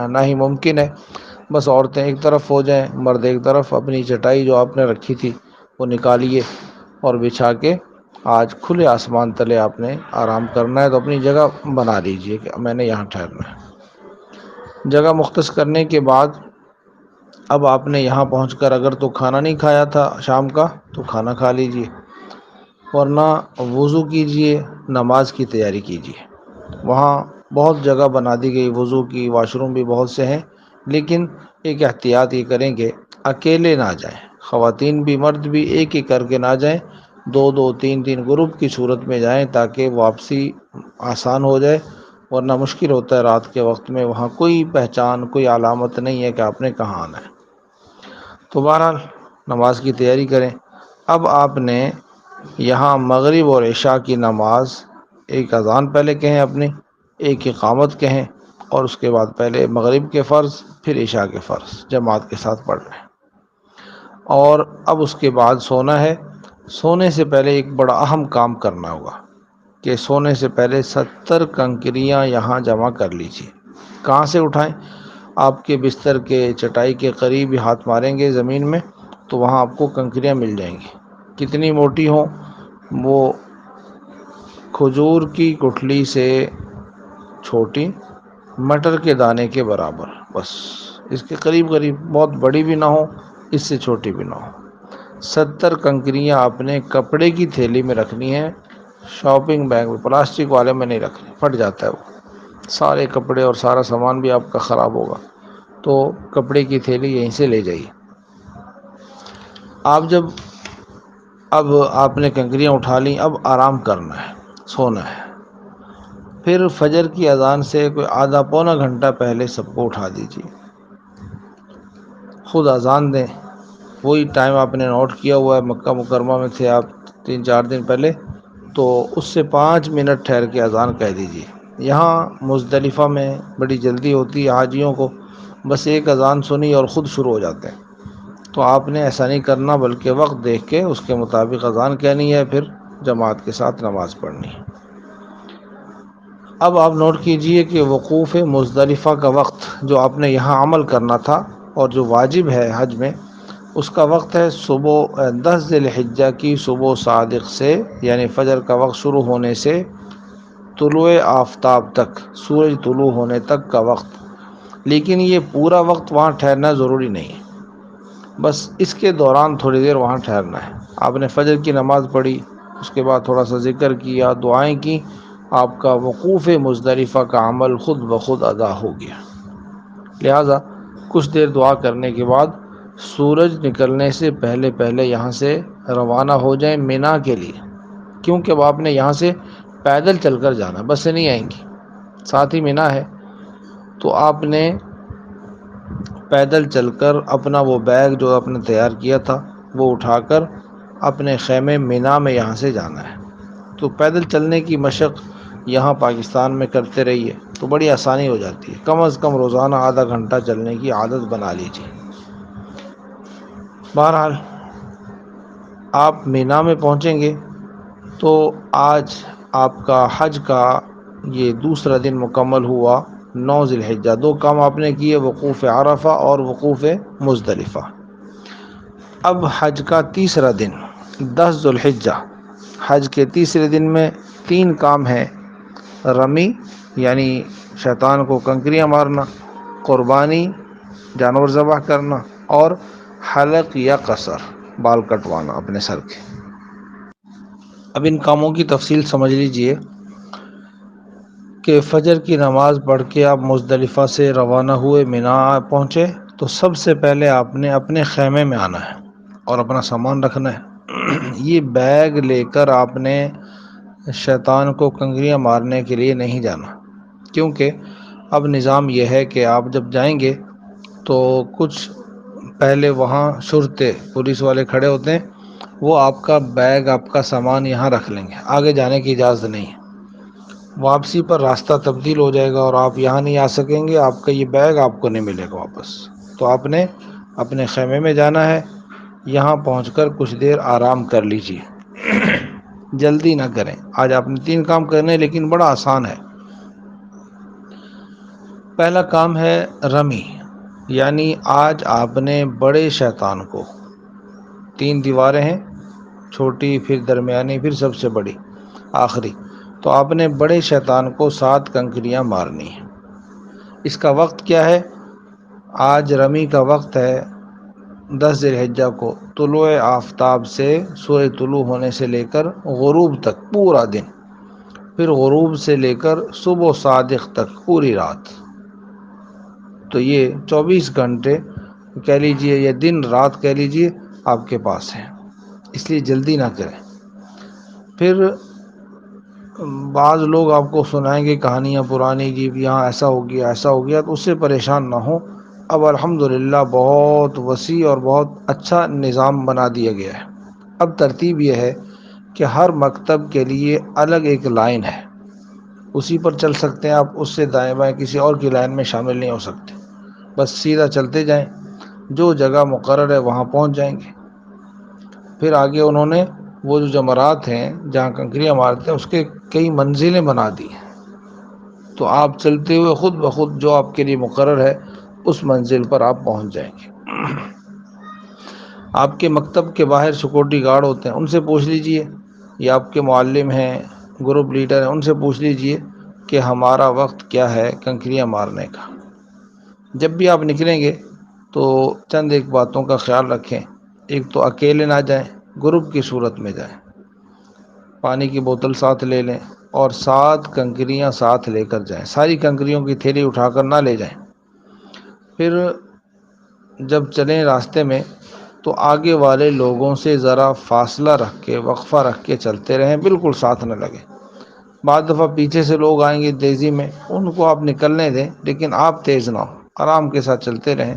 نہ ہی ممکن ہے۔ بس عورتیں ایک طرف ہو جائیں، مرد ایک طرف، اپنی چٹائی جو آپ نے رکھی تھی وہ نکالیے اور بچھا کے آج کھلے آسمان تلے آپ نے آرام کرنا ہے، تو اپنی جگہ بنا لیجئے کہ میں نے یہاں ٹھہرنا ہے۔ جگہ مختص کرنے کے بعد اب آپ نے یہاں پہنچ کر اگر تو کھانا نہیں کھایا تھا شام کا تو کھانا کھا لیجئے، ورنہ وضو کیجئے، نماز کی تیاری کیجئے۔ وہاں بہت جگہ بنا دی گئی وضو کی، واش روم بھی بہت سے ہیں، لیکن ایک احتیاط یہ کریں کہ اکیلے نہ جائیں، خواتین بھی مرد بھی ایک ایک کر کے نہ جائیں، دو دو تین تین گروپ کی صورت میں جائیں تاکہ واپسی آسان ہو جائے، ورنہ مشکل ہوتا ہے رات کے وقت میں، وہاں کوئی پہچان، کوئی علامت نہیں ہے کہ آپ نے کہاں آنا ہے۔ تو بہرحال نماز کی تیاری کریں۔ اب آپ نے یہاں مغرب اور عشاء کی نماز ایک اذان پہلے کہیں اپنی، ایک اقامت کہیں، اور اس کے بعد پہلے مغرب کے فرض پھر عشاء کے فرض جماعت کے ساتھ پڑھ رہے ہیں۔ اور اب اس کے بعد سونا ہے۔ سونے سے پہلے ایک بڑا اہم کام کرنا ہوگا کہ سونے سے پہلے 70 کنکریاں یہاں جمع کر لیجیے۔ کہاں سے اٹھائیں؟ آپ کے بستر کے چٹائی کے قریب ہی ہاتھ ماریں گے زمین میں تو وہاں آپ کو کنکریاں مل جائیں گی۔ کتنی موٹی ہوں؟ وہ کھجور کی گٹھلی سے چھوٹی، مٹر کے دانے کے برابر، بس اس کے قریب قریب، بہت بڑی بھی نہ ہو اس سے چھوٹی بھی نہ ہو۔ 70 کنکریاں آپ نے کپڑے کی تھیلی میں رکھنی ہے، شاپنگ بیگ میں، پلاسٹک والے میں نہیں رکھنی، پھٹ جاتا ہے وہ، سارے کپڑے اور سارا سامان بھی آپ کا خراب ہوگا۔ تو کپڑے کی تھیلی یہیں سے لے جائیے۔ اب آپ نے کنکریاں اٹھا لیں، اب آرام کرنا ہے، سونا ہے۔ پھر فجر کی اذان سے کوئی آدھا پونا گھنٹہ پہلے سب کو اٹھا دیجیے، خود اذان دیں۔ وہی ٹائم آپ نے نوٹ کیا ہوا ہے، مکہ مکرمہ میں تھے آپ 3-4 دن پہلے، تو اس سے 5 منٹ ٹھہر کے اذان کہہ دیجیے۔ یہاں مزدلفہ میں بڑی جلدی ہوتی ہے حاجیوں کو، بس ایک اذان سنی اور خود شروع ہو جاتے ہیں۔ تو آپ نے ایسا نہیں کرنا، بلکہ وقت دیکھ کے اس کے مطابق اذان کہنی ہے، پھر جماعت کے ساتھ نماز پڑھنی ہے۔ اب آپ نوٹ کیجئے کہ وقوف مزدلفہ کا وقت جو آپ نے یہاں عمل کرنا تھا اور جو واجب ہے حج میں، اس کا وقت ہے صبح 10 ذی الحجہ کی صبح صادق سے، یعنی فجر کا وقت شروع ہونے سے طلوع آفتاب تک، سورج طلوع ہونے تک کا وقت۔ لیکن یہ پورا وقت وہاں ٹھہرنا ضروری نہیں ہے، بس اس کے دوران تھوڑی دیر وہاں ٹھہرنا ہے۔ آپ نے فجر کی نماز پڑھی، اس کے بعد تھوڑا سا ذکر کیا، دعائیں کی، آپ کا وقوف مزدلفہ کا عمل خود بخود ادا ہو گیا۔ لہٰذا کچھ دیر دعا کرنے کے بعد سورج نکلنے سے پہلے پہلے یہاں سے روانہ ہو جائیں مینا کے لیے، کیونکہ اب آپ نے یہاں سے پیدل چل کر جانا، بسیں نہیں آئیں گی، ساتھ ہی مینا ہے۔ تو آپ نے پیدل چل کر اپنا وہ بیگ جو آپ نے تیار کیا تھا وہ اٹھا کر اپنے خیمے مینا میں یہاں سے جانا ہے۔ تو پیدل چلنے کی مشق یہاں پاکستان میں کرتے رہیے تو بڑی آسانی ہو جاتی ہے۔ کم از کم روزانہ آدھا گھنٹہ چلنے کی عادت بنا لیجیے۔ بہرحال آپ مینا میں پہنچیں گے تو آج آپ کا حج کا یہ دوسرا دن مکمل ہوا، 9 ذی الحجہ۔ 2 کام آپ نے کیے، وقوف عرفہ اور وقوف مزدلفہ۔ اب حج کا تیسرا دن 10 ذی الحجہ، حج کے تیسرے دن میں 3 کام ہیں: رمی یعنی شیطان کو کنکریاں مارنا، قربانی جانور ذبح کرنا، اور حلق یا قصر بال کٹوانا اپنے سر کے۔ اب ان کاموں کی تفصیل سمجھ لیجئے کہ فجر کی نماز پڑھ کے آپ مزدلفہ سے روانہ ہوئے، مینا پہنچے تو سب سے پہلے آپ نے اپنے خیمے میں آنا ہے اور اپنا سامان رکھنا ہے۔ یہ بیگ لے کر آپ نے شیطان کو کنکریاں مارنے کے لیے نہیں جانا، کیونکہ اب نظام یہ ہے کہ آپ جب جائیں گے تو کچھ پہلے وہاں شرطے پولیس والے کھڑے ہوتے ہیں، وہ آپ کا بیگ، آپ کا سامان یہاں رکھ لیں گے، آگے جانے کی اجازت نہیں ہے۔ واپسی پر راستہ تبدیل ہو جائے گا اور آپ یہاں نہیں آ سکیں گے، آپ کا یہ بیگ آپ کو نہیں ملے گا واپس۔ تو آپ نے اپنے خیمے میں جانا ہے، یہاں پہنچ کر کچھ دیر آرام کر لیجیے، جلدی نہ کریں۔ آج آپ نے 3 کام کرنے، لیکن بڑا آسان ہے۔ پہلا کام ہے رمی، یعنی آج آپ نے بڑے شیطان کو، 3 دیواریں ہیں، چھوٹی، پھر درمیانی، پھر سب سے بڑی آخری، تو آپ نے بڑے شیطان کو 7 کنکریاں مارنی ہیں۔ اس کا وقت کیا ہے؟ آج رمی کا وقت ہے 10 ذی الحجہ کو طلوع آفتاب سے، سورج طلوع ہونے سے لے کر غروب تک پورا دن، پھر غروب سے لے کر صبح صادق تک پوری رات۔ تو یہ 24 گھنٹے کہہ لیجئے یا دن رات کہہ لیجئے آپ کے پاس ہے، اس لیے جلدی نہ کریں۔ پھر بعض لوگ آپ کو سنائیں گے کہانیاں پرانی، جی یہاں ایسا ہو گیا ایسا ہو گیا، تو اس سے پریشان نہ ہو۔ اب الحمدللہ بہت وسیع اور بہت اچھا نظام بنا دیا گیا ہے۔ اب ترتیب یہ ہے کہ ہر مکتب کے لیے الگ ایک لائن ہے، اسی پر چل سکتے ہیں آپ، اس سے دائیں بائیں کسی اور کی لائن میں شامل نہیں ہو سکتے، بس سیدھا چلتے جائیں، جو جگہ مقرر ہے وہاں پہنچ جائیں گے۔ پھر آگے انہوں نے وہ جو جمرات ہیں جہاں کنکریاں مارتے ہیں اس کے کئی منزلیں بنا دی ہیں، تو آپ چلتے ہوئے خود بخود جو آپ کے لیے مقرر ہے اس منزل پر آپ پہنچ جائیں گے۔ آپ کے مکتب کے باہر سیکورٹی گارڈ ہوتے ہیں، ان سے پوچھ لیجئے، یا آپ کے معلم ہیں، گروپ لیڈر ہیں، ان سے پوچھ لیجئے کہ ہمارا وقت کیا ہے کنکریاں مارنے کا۔ جب بھی آپ نکلیں گے تو چند ایک باتوں کا خیال رکھیں۔ ایک تو اکیلے نہ جائیں، گروپ کی صورت میں جائیں، پانی کی بوتل ساتھ لے لیں، اور 7 کنکریاں ساتھ لے کر جائیں، ساری کنکریوں کی تھیلی اٹھا کر نہ لے جائیں۔ پھر جب چلیں راستے میں تو آگے والے لوگوں سے ذرا فاصلہ رکھ کے، وقفہ رکھ کے چلتے رہیں، بالکل ساتھ نہ لگیں۔ بعض دفعہ پیچھے سے لوگ آئیں گے تیزی میں، ان کو آپ نکلنے دیں، لیکن آپ تیز نہ ہو، آرام کے ساتھ چلتے رہیں۔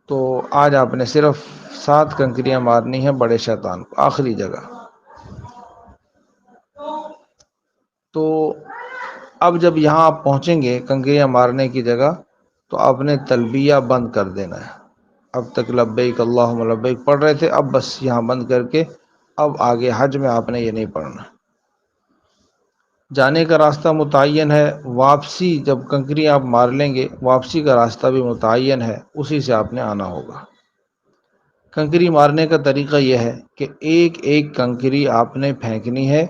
تو آج آپ نے صرف 7 کنکریاں مارنی ہیں بڑے شیطان کو، آخری جگہ۔ تو اب جب یہاں آپ پہنچیں گے کنکریاں مارنے کی جگہ، تو آپ نے تلبیہ بند کر دینا ہے۔ اب تک لبیک اللہم لبیک پڑھ رہے تھے، اب بس یہاں بند کر کے اب آگے حج میں آپ نے یہ نہیں پڑھنا۔ جانے کا راستہ متعین ہے، واپسی جب کنکری آپ مار لیں گے واپسی کا راستہ بھی متعین ہے، اسی سے آپ نے آنا ہوگا۔ کنکری مارنے کا طریقہ یہ ہے کہ ایک ایک کنکری آپ نے پھینکنی ہے،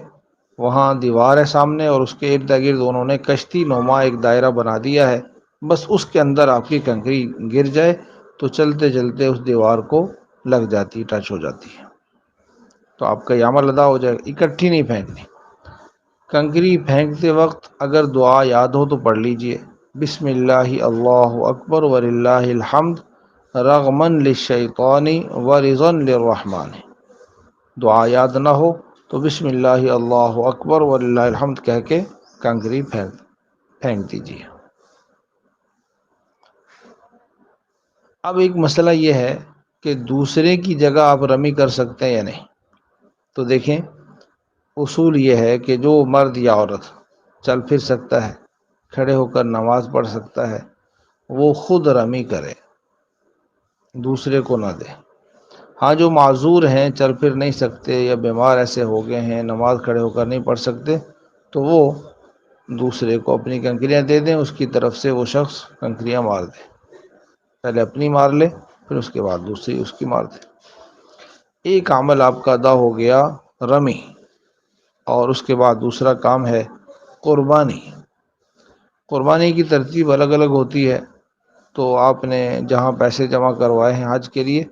وہاں دیوار ہے سامنے اور اس کے ارد گرد انہوں نے کشتی نما ایک دائرہ بنا دیا ہے، بس اس کے اندر آپ کی کنکری گر جائے تو چلتے چلتے اس دیوار کو لگ جاتی، ٹچ ہو جاتی ہے، تو آپ کا یہ عمل ادا ہو جائے گا۔ اکٹھی نہیں پھینکنی۔ کنکری پھینکتے وقت اگر دعا یاد ہو تو پڑھ لیجئے، بسم اللہ اللہ اکبر وللہ الحمد رغما للشیطان ورضا للرحمن۔ دعا یاد نہ ہو تو بسم اللہ اللہ اکبر وللہ الحمد کہہ کے کنکری پھینک دیجیے۔ اب ایک مسئلہ یہ ہے کہ دوسرے کی جگہ آپ رمی کر سکتے ہیں یا نہیں۔ تو دیکھیں، اصول یہ ہے کہ جو مرد یا عورت چل پھر سکتا ہے، کھڑے ہو کر نماز پڑھ سکتا ہے، وہ خود رمی کرے، دوسرے کو نہ دے۔ ہاں جو معذور ہیں، چل پھر نہیں سکتے یا بیمار ایسے ہو گئے ہیں نماز کھڑے ہو کر نہیں پڑھ سکتے، تو وہ دوسرے کو اپنی کنکریاں دے دیں، اس کی طرف سے وہ شخص کنکریاں مار دے، پہلے اپنی مار لے پھر اس کے بعد دوسری اس کی مار دے۔ ایک عمل آپ کا ادا ہو گیا، رمی، اور اس کے بعد دوسرا کام ہے قربانی۔ قربانی کی ترتیب الگ الگ ہوتی ہے، تو آپ نے جہاں پیسے جمع کروائے ہیں حج کے لیے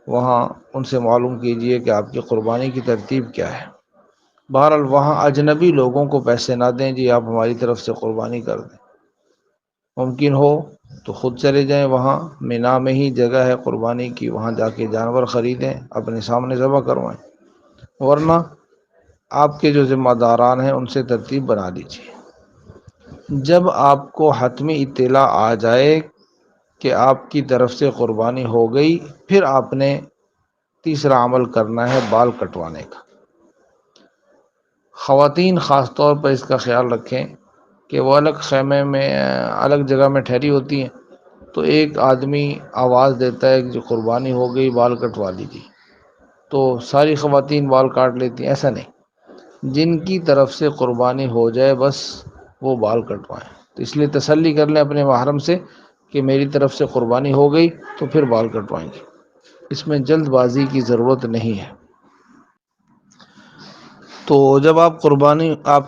وہاں ان سے معلوم کیجئے کہ آپ کی قربانی کی ترتیب کیا ہے۔ بہرحال وہاں اجنبی لوگوں کو پیسے نہ دیں، جی آپ ہماری طرف سے قربانی کر دیں۔ ممکن ہو تو خود چلے جائیں، وہاں مینا میں ہی جگہ ہے قربانی کی، وہاں جا کے جانور خریدیں، اپنے سامنے ذبح کروائیں، ورنہ آپ کے جو ذمہ داران ہیں ان سے ترتیب بنا لیجیے۔ جب آپ کو حتمی اطلاع آ جائے کہ آپ کی طرف سے قربانی ہو گئی، پھر آپ نے تیسرا عمل کرنا ہے بال کٹوانے کا۔ خواتین خاص طور پر اس کا خیال رکھیں کہ وہ الگ خیمے میں، الگ جگہ میں ٹھہری ہوتی ہیں، تو ایک آدمی آواز دیتا ہے کہ جو قربانی ہو گئی بال کٹوا لیجیے، تو ساری خواتین بال کاٹ لیتی ہیں، ایسا نہیں۔ جن کی طرف سے قربانی ہو جائے بس وہ بال کٹوائیں، تو اس لیے تسلی کر لیں اپنے محرم سے کہ میری طرف سے قربانی ہو گئی تو پھر بال کٹوائیں گے، اس میں جلد بازی کی ضرورت نہیں ہے۔ تو جب آپ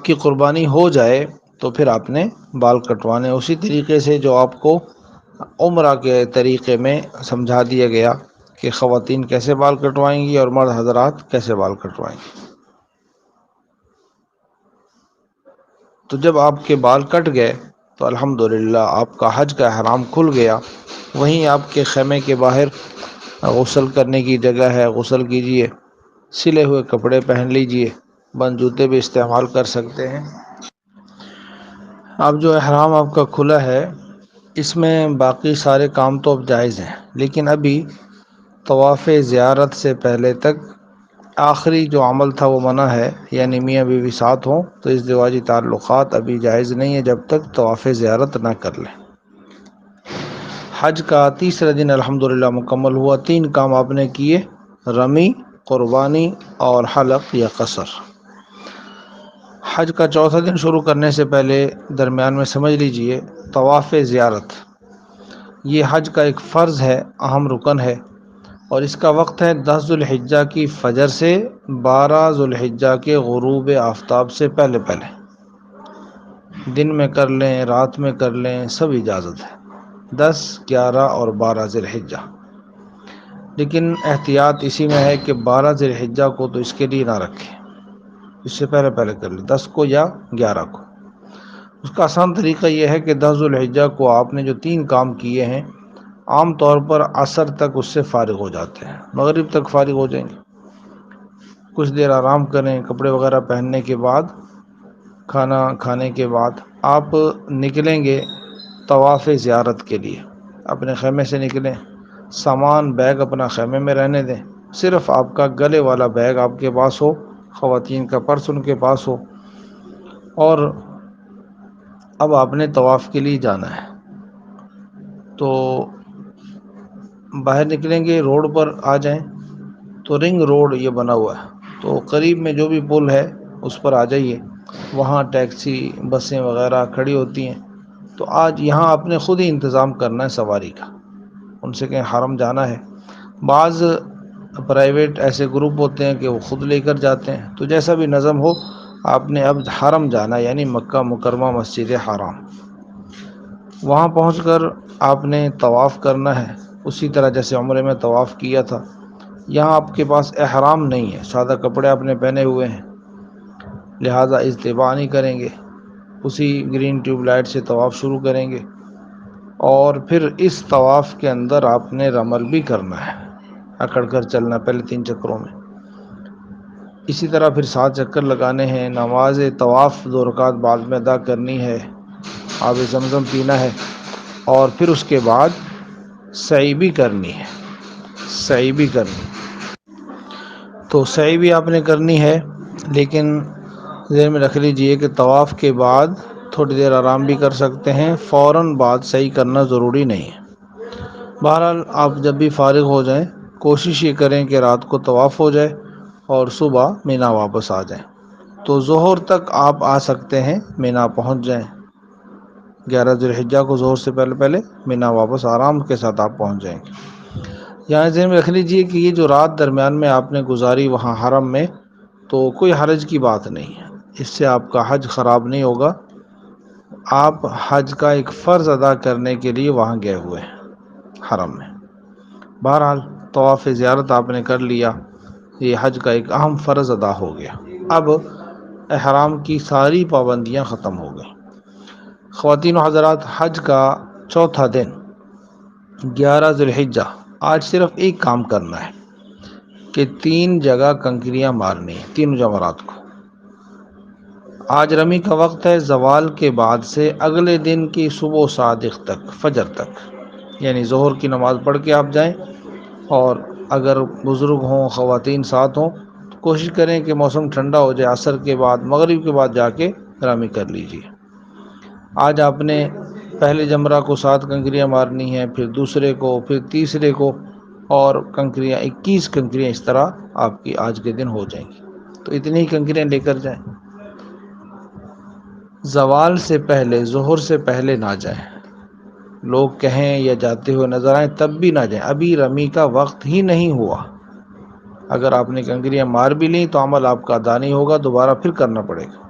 کی قربانی ہو جائے تو پھر آپ نے بال کٹوانے، اسی طریقے سے جو آپ کو عمرہ کے طریقے میں سمجھا دیا گیا کہ خواتین کیسے بال کٹوائیں گی اور مرد حضرات کیسے بال کٹوائیں گے۔ تو جب آپ کے بال کٹ گئے تو الحمدللہ آپ کا حج کا احرام کھل گیا۔ وہیں آپ کے خیمے کے باہر غسل کرنے کی جگہ ہے، غسل کیجئے، سلے ہوئے کپڑے پہن لیجئے، بند جوتے بھی استعمال کر سکتے ہیں۔ اب جو احرام آپ کا کھلا ہے اس میں باقی سارے کام تو اب جائز ہیں، لیکن ابھی طواف زیارت سے پہلے تک آخری جو عمل تھا وہ منع ہے، یعنی میاں بیوی ساتھ ہوں تو ازدواجی تعلقات ابھی جائز نہیں ہے جب تک طواف زیارت نہ کر لیں۔ حج کا تیسرا دن الحمدللہ مکمل ہوا، 3 کام آپ نے کیے: رمی، قربانی اور حلق یا قصر۔ حج کا چوتھا دن شروع کرنے سے پہلے درمیان میں سمجھ لیجئے، طواف زیارت یہ حج کا ایک فرض ہے، اہم رکن ہے، اور اس کا وقت ہے 10 ذوالحجہ کی فجر سے 12 ذوالحجہ کے غروب آفتاب سے پہلے پہلے۔ دن میں کر لیں، رات میں کر لیں، سب اجازت ہے، 10، 11 اور 12 ذی الحجہ۔ لیکن احتیاط اسی میں ہے کہ 12 ذی الحجہ کو تو اس کے لیے نہ رکھیں، اس سے پہلے پہلے کر لیں، 10 کو یا 11 کو۔ اس کا آسان طریقہ یہ ہے کہ 10 ذوالحجہ کو آپ نے جو 3 کام کیے ہیں، عام طور پر عصر تک اس سے فارغ ہو جاتے ہیں، مغرب تک فارغ ہو جائیں گے، کچھ دیر آرام کریں، کپڑے وغیرہ پہننے کے بعد، کھانا کھانے کے بعد آپ نکلیں گے طواف زیارت کے لیے۔ اپنے خیمے سے نکلیں، سامان بیگ اپنا خیمے میں رہنے دیں، صرف آپ کا گلے والا بیگ آپ کے پاس ہو، خواتین کا پرس ان کے پاس ہو، اور اب آپ نے طواف کے لیے جانا ہے۔ تو باہر نکلیں گے، روڈ پر آ جائیں تو رنگ روڈ یہ بنا ہوا ہے، تو قریب میں جو بھی پل ہے اس پر آ جائیے، وہاں ٹیکسی بسیں وغیرہ کھڑی ہوتی ہیں، تو آج یہاں آپ نے خود ہی انتظام کرنا ہے سواری کا، ان سے کہیں حرم جانا ہے۔ بعض پرائیویٹ ایسے گروپ ہوتے ہیں کہ وہ خود لے کر جاتے ہیں، تو جیسا بھی نظم ہو، آپ نے اب حرم جانا ہے، یعنی مکہ مکرمہ مسجد حرام۔ وہاں پہنچ کر آپ نے طواف کرنا ہے، اسی طرح جیسے عمرے میں طواف کیا تھا۔ یہاں آپ کے پاس احرام نہیں ہے، سادہ کپڑے آپ نے پہنے ہوئے ہیں، لہٰذا اجتباء نہیں کریں گے، اسی گرین ٹیوب لائٹ سے طواف شروع کریں گے، اور پھر اس طواف کے اندر آپ نے رمل بھی کرنا ہے، اکڑ کر چلنا پہلے 3 چکروں میں، اسی طرح پھر 7 چکر لگانے ہیں، نماز طواف 2 رکعت بعد میں ادا کرنی ہے، آب زمزم پینا ہے، اور پھر اس کے بعد سعی بھی کرنی ہے، سعی بھی کرنی ہے۔ تو سعی بھی آپ نے کرنی ہے، لیکن ذہن میں رکھ لیجئے کہ طواف کے بعد تھوڑی دیر آرام بھی کر سکتے ہیں، فوراً بعد سعی کرنا ضروری نہیں ہے۔ بہرحال آپ جب بھی فارغ ہو جائیں، کوشش یہ کریں کہ رات کو طواف ہو جائے اور صبح مینا واپس آ جائیں، تو ظہر تک آپ آ سکتے ہیں، مینا پہنچ جائیں، 11 ذی الحجہ کو ظہر سے پہلے پہلے مینا واپس آرام کے ساتھ آپ پہنچ جائیں گے۔ یہاں ذہن میں رکھ لیجئے کہ یہ جو رات درمیان میں آپ نے گزاری وہاں حرم میں، تو کوئی حرج کی بات نہیں ہے، اس سے آپ کا حج خراب نہیں ہوگا، آپ حج کا ایک فرض ادا کرنے کے لیے وہاں گئے ہوئے ہیں حرم میں۔ بہرحال طواف زیارت آپ نے کر لیا، یہ حج کا ایک اہم فرض ادا ہو گیا، اب احرام کی ساری پابندیاں ختم ہو گئیں۔ خواتین و حضرات، حج کا چوتھا دن 11 ذی الحجہ، آج صرف ایک کام کرنا ہے کہ 3 جگہ کنکریاں مارنی ہیں، 3 جمرات کو۔ آج رمی کا وقت ہے، زوال کے بعد سے اگلے دن کی صبح صادق تک، فجر تک، یعنی ظہر کی نماز پڑھ کے آپ جائیں، اور اگر بزرگ ہوں، خواتین ساتھ ہوں، تو کوشش کریں کہ موسم ٹھنڈا ہو جائے، عصر کے بعد، مغرب کے بعد جا کے رمی کر لیجیے۔ آج آپ نے پہلے جمرہ کو 7 کنکریاں مارنی ہیں، پھر دوسرے کو، پھر تیسرے کو، اور کنکریاں 21 کنکریاں اس طرح آپ کی آج کے دن ہو جائیں گی، تو اتنی ہی کنکریاں لے کر جائیں۔ زوال سے پہلے، ظہر سے پہلے نہ جائیں، لوگ کہیں یا جاتے ہوئے نظر آئیں تب بھی نہ جائیں، ابھی رمی کا وقت ہی نہیں ہوا۔ اگر آپ نے کنکریاں مار بھی لیں تو عمل آپ کا ادا نہیں ہوگا، دوبارہ پھر کرنا پڑے گا،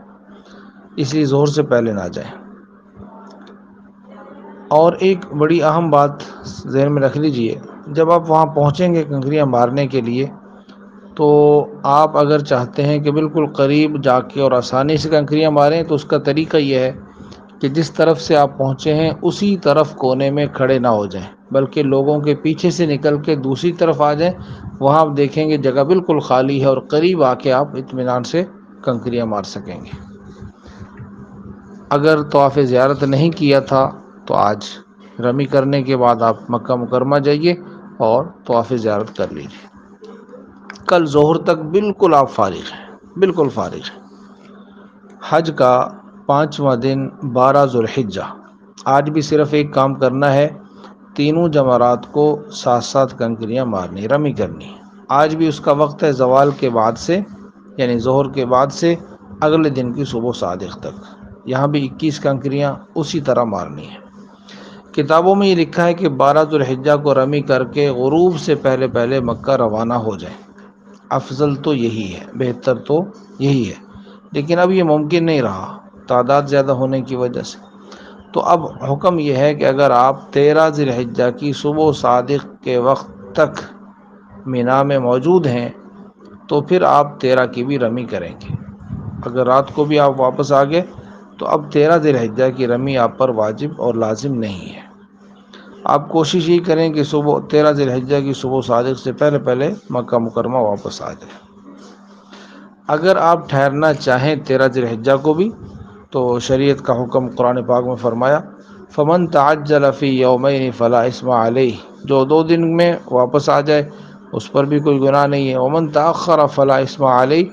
اس لیے ظہر سے پہلے نہ جائیں۔ اور ایک بڑی اہم بات ذہن میں رکھ لیجئے، جب آپ وہاں پہنچیں گے کنکریاں مارنے کے لیے، تو آپ اگر چاہتے ہیں کہ بالکل قریب جا کے اور آسانی سے کنکریاں ماریں، تو اس کا طریقہ یہ ہے کہ جس طرف سے آپ پہنچے ہیں اسی طرف کونے میں کھڑے نہ ہو جائیں، بلکہ لوگوں کے پیچھے سے نکل کے دوسری طرف آ جائیں، وہاں آپ دیکھیں گے جگہ بالکل خالی ہے، اور قریب آ کے آپ اطمینان سے کنکریاں مار سکیں گے۔ اگر طواف زیارت نہیں کیا تھا تو آج رمی کرنے کے بعد آپ مکہ مکرمہ جائیے اور طواف زیارت کر لیجیے۔ کل ظہر تک بالکل آپ فارغ ہیں، بالکل فارغ ہیں۔ حج کا 5واں دن 12 ذوالحجہ، آج بھی صرف ایک کام کرنا ہے، تینوں جمرات کو ساتھ ساتھ کنکریاں مارنی، رمی کرنی۔ آج بھی اس کا وقت ہے زوال کے بعد سے، یعنی ظہر کے بعد سے اگلے دن کی صبح صادق تک۔ یہاں بھی 21 کنکریاں اسی طرح مارنی ہیں۔ کتابوں میں یہ لکھا ہے کہ 12 ذوالحجہ کو رمی کر کے غروب سے پہلے پہلے مکہ روانہ ہو جائیں۔ افضل تو یہی ہے، بہتر تو یہی ہے، لیکن اب یہ ممکن نہیں رہا تعداد زیادہ ہونے کی وجہ سے۔ تو اب حکم یہ ہے کہ اگر آپ 13 ذی الحجہ کی صبح صادق کے وقت تک مینا میں موجود ہیں تو پھر آپ 13 کی بھی رمی کریں گے۔ اگر رات کو بھی آپ واپس آ گئے تو اب 13 ذی الحجہ کی رمی آپ پر واجب اور لازم نہیں ہے۔ آپ کوشش یہ کریں کہ 13 ذی الحجہ کی صبح صادق سے پہلے پہلے مکہ مکرمہ واپس آ جائیں۔ اگر آپ ٹھہرنا چاہیں 13 ذی الحجہ کو بھی تو شریعت کا حکم قرآن پاک میں فرمایا، فمن تعجل فی یومین فلا اثم علیہ، جو 2 دن میں واپس آ جائے اس پر بھی کوئی گناہ نہیں ہے۔ ومن تأخر فلا اثم علیہ،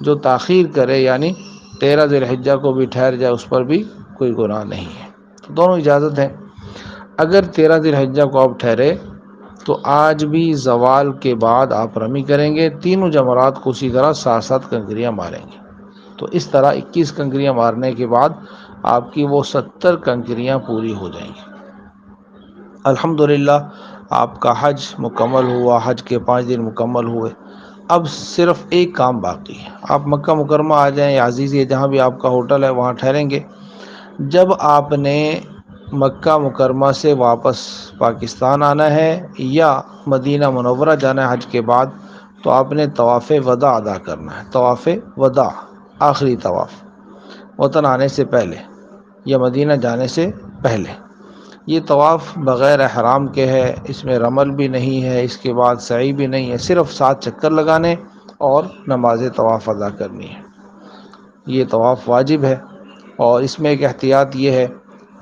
جو تاخیر کرے یعنی 13 ذی الحجہ کو بھی ٹھہر جائے اس پر بھی کوئی گناہ نہیں ہے۔ تو دونوں اجازت ہیں۔ اگر 13 ذی الحجہ کو آپ ٹھہرے تو آج بھی زوال کے بعد آپ رمی کریں گے، تینوں جمرات کو اسی طرح 7 کنکریاں ماریں گے۔ تو اس طرح 21 کنکریاں مارنے کے بعد آپ کی وہ 70 کنکریاں پوری ہو جائیں گی۔ الحمدللہ آپ کا حج مکمل ہوا، حج کے 5 دن مکمل ہوئے۔ اب صرف ایک کام باقی ہے، آپ مکہ مکرمہ آ جائیں یا عزیزی جہاں بھی آپ کا ہوٹل ہے وہاں ٹھہریں گے۔ جب آپ نے مکہ مکرمہ سے واپس پاکستان آنا ہے یا مدینہ منورہ جانا ہے حج کے بعد تو آپ نے طواف وداع ادا کرنا ہے۔ طواف وداع، آخری طواف، وطن آنے سے پہلے یا مدینہ جانے سے پہلے۔ یہ طواف بغیر احرام کے ہے، اس میں رمل بھی نہیں ہے، اس کے بعد سعی بھی نہیں ہے، صرف 7 چکر لگانے اور نماز طواف ادا کرنی ہے۔ یہ طواف واجب ہے، اور اس میں ایک احتیاط یہ ہے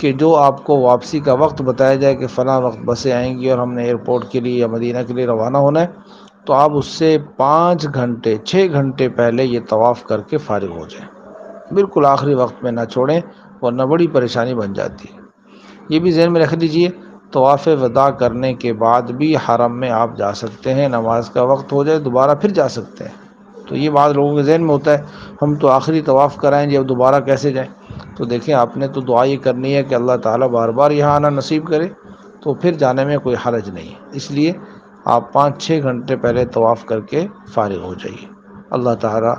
کہ جو آپ کو واپسی کا وقت بتایا جائے کہ فلاں وقت بسیں آئیں گی اور ہم نے ایئرپورٹ کے لیے یا مدینہ کے لیے روانہ ہونا ہے، تو آپ اس سے 5 گھنٹے 6 گھنٹے پہلے یہ طواف کر کے فارغ ہو جائیں، بالکل آخری وقت میں نہ چھوڑیں ورنہ بڑی پریشانی بن جاتی ہے۔ یہ بھی ذہن میں رکھ لیجئے، طواف وداع کرنے کے بعد بھی حرم میں آپ جا سکتے ہیں، نماز کا وقت ہو جائے دوبارہ پھر جا سکتے ہیں۔ تو یہ بعض لوگوں کے ذہن میں ہوتا ہے ہم تو آخری طواف کرائیں گے اب دوبارہ کیسے جائیں؟ تو دیکھیں، آپ نے تو دعا یہ کرنی ہے کہ اللہ تعالیٰ بار بار یہاں آنا نصیب کرے، تو پھر جانے میں کوئی حرج نہیں ہے۔ اس لیے آپ 5-6 گھنٹے پہلے طواف کر کے فارغ ہو جائیے۔ اللہ تعالیٰ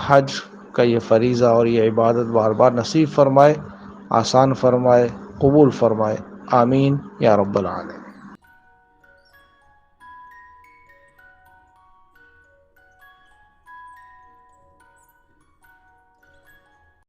حج کا یہ فریضہ اور یہ عبادت بار بار نصیب فرمائے، آسان فرمائے، قبول فرمائے، آمین یا رب العالمین۔